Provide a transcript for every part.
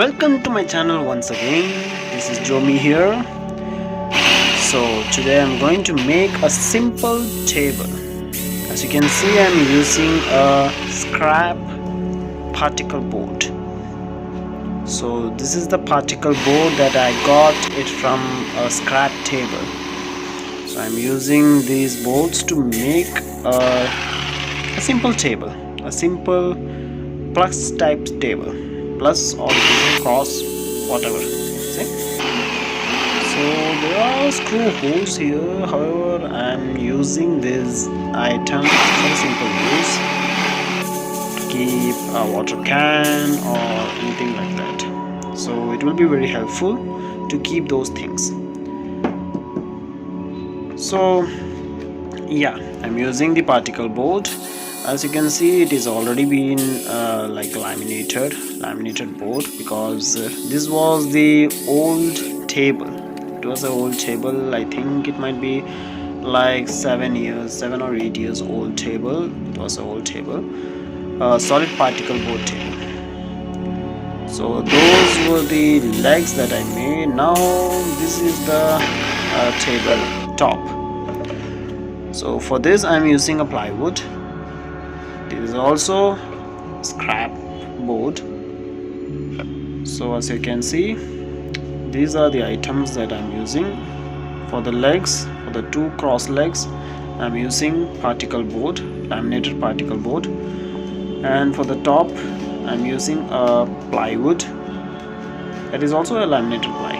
Welcome to my channel once again. This is Jomi here. So today I'm going to make a simple table. As you can see, I'm using a scrap particle board. So this is the particle board that I got it from a scrap table. So I'm using these boards to make a simple table, a simple plus type table, plus or cross, whatever. See? So there are screw holes here. However, I'm using this item for simple use to keep a water can or anything like that. So it will be very helpful to keep those things. So yeah, I'm using the particle board. As you can see, it is already been like laminated board, because this was the old table. It was an old table. I think it might be like 7 or 8 years old table. It was an old table, solid particle board table. So those were the legs that I made. Now this is the table top. So for this I'm using a plywood. This is also scrap board. So as you can see, these are the items that I'm using. For the legs, for the two cross legs, I'm using particle board, laminated particle board, and for the top I'm using a plywood. That is also a laminated ply,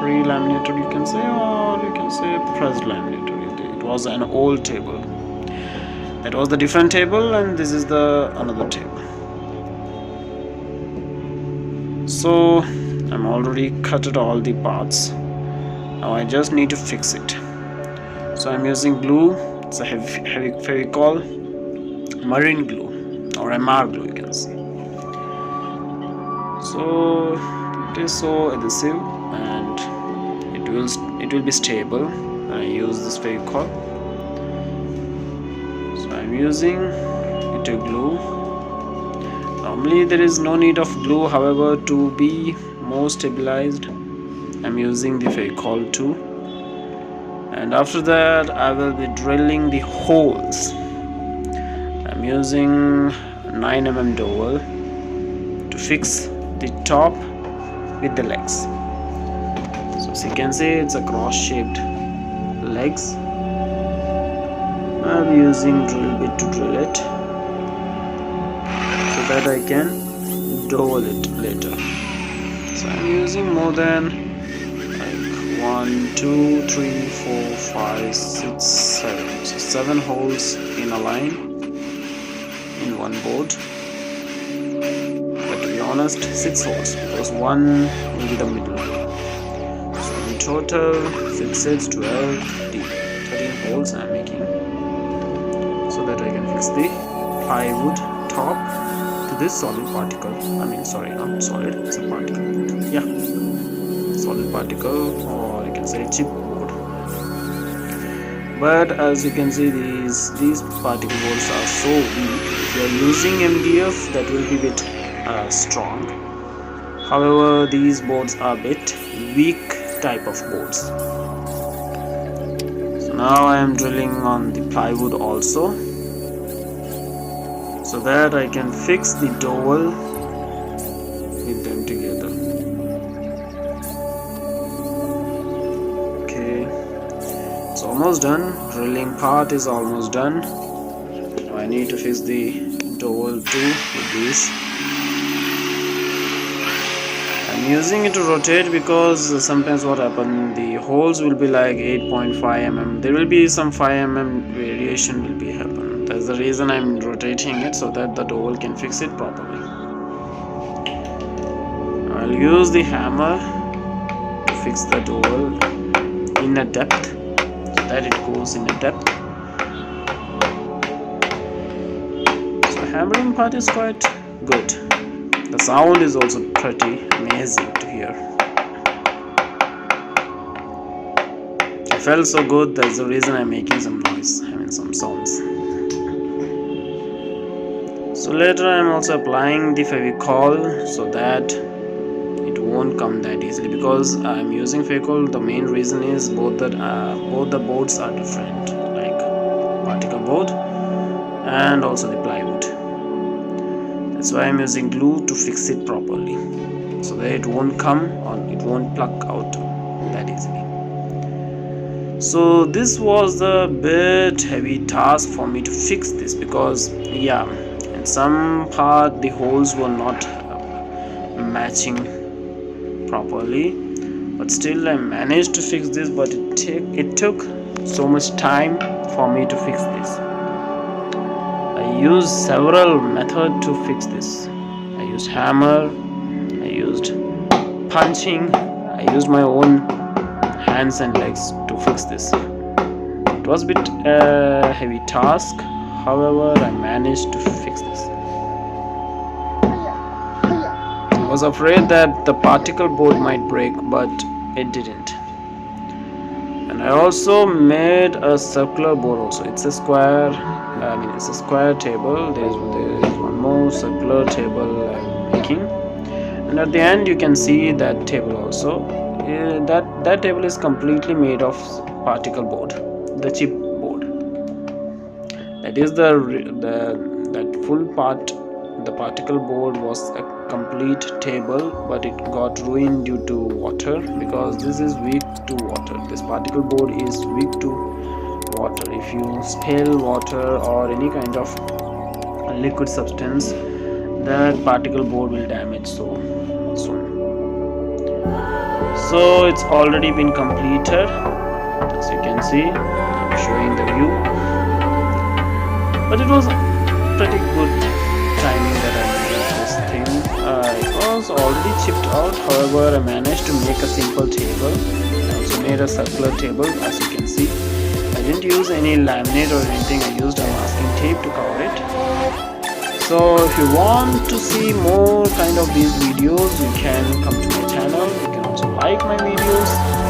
pre-laminated you can say, or you can say pressed laminated. It was an old table. That was the different table, and this is the another table. So I'm already cut all the parts. Now I just need to fix it. So I'm using glue. It's a heavy Fevicol, marine glue or MR glue, you can see. So it is so adhesive and it will be stable. I use this Fevicol. I'm using it to glue. Normally there is no need of glue, however, to be more stabilized, I'm using the Fevicol too. And after that I will be drilling the holes. I'm using 9mm dowel to fix the top with the legs. So as you can see, it's a cross shaped legs. I'm using drill bit to drill it so that I can dowel it later. So I'm using more than like 1, 2, 3, 4, 5, 6, 7. So 7 holes in a line in one board. But to be honest, 6 holes, because one will be the middle. So in total 6, 6, 12, 13 holes I'm making, so that I can fix the plywood top to this solid particle. Sorry, not solid, it's a particle board. Yeah, solid particle, or you can say chip board. But as you can see, these particle boards are so weak. If you are using MDF, that will be a bit strong. However, these boards are a bit weak type of boards. So now I am drilling on the plywood also, so that I can fix the dowel with them together. Okay, it's almost done. Drilling part is almost done. Now I need to fix the dowel too with this. I'm using it to rotate, because sometimes what happens, the holes will be like 8.5 mm. There will be some 5 mm variation will be happen. That's the reason I'm rotating it, so that the dowel can fix it properly. I'll use the hammer to fix the dowel in a depth, so that it goes in a depth. So hammering part is quite good. The sound is also pretty amazing to hear. I felt so good, that's the reason I'm making some noise, some sounds. So later I'm also applying the Fevicol, so that won't come that easily, because I'm using Facol. The main reason is both the boards are different, like particle board and also the plywood. That's why I'm using glue to fix it properly, so that it won't come on, it won't pluck out that easily. So this was a bit heavy task for me to fix this, because yeah, in some part the holes were not matching properly, but still I managed to fix this. But it took so much time for me to fix this. I used several methods to fix this. I used hammer, I used punching, I used my own hands and legs to fix this. It was a bit heavy task, however I managed to fix this. I was afraid that the particle board might break, but it didn't. And I also made a circular board also. It's a square, it's a square table. There is one more circular table I'm making, and at the end you can see that table also. That table is completely made of particle board, the chip board. That is that full part. The particle board was a complete table, but it got ruined due to water, because this is weak to water. This particle board is weak to water. If you spill water or any kind of liquid substance, that particle board will damage so soon. So it's already been completed, as you can see. I'm showing the view, but it was pretty good timing that I made this thing. It was already chipped out, however I managed to make a simple table. I also made a circular table, as you can see. I didn't use any laminate or anything. I used a masking tape to cover it. So if you want to see more kind of these videos, you can come to my channel. You can also like my videos.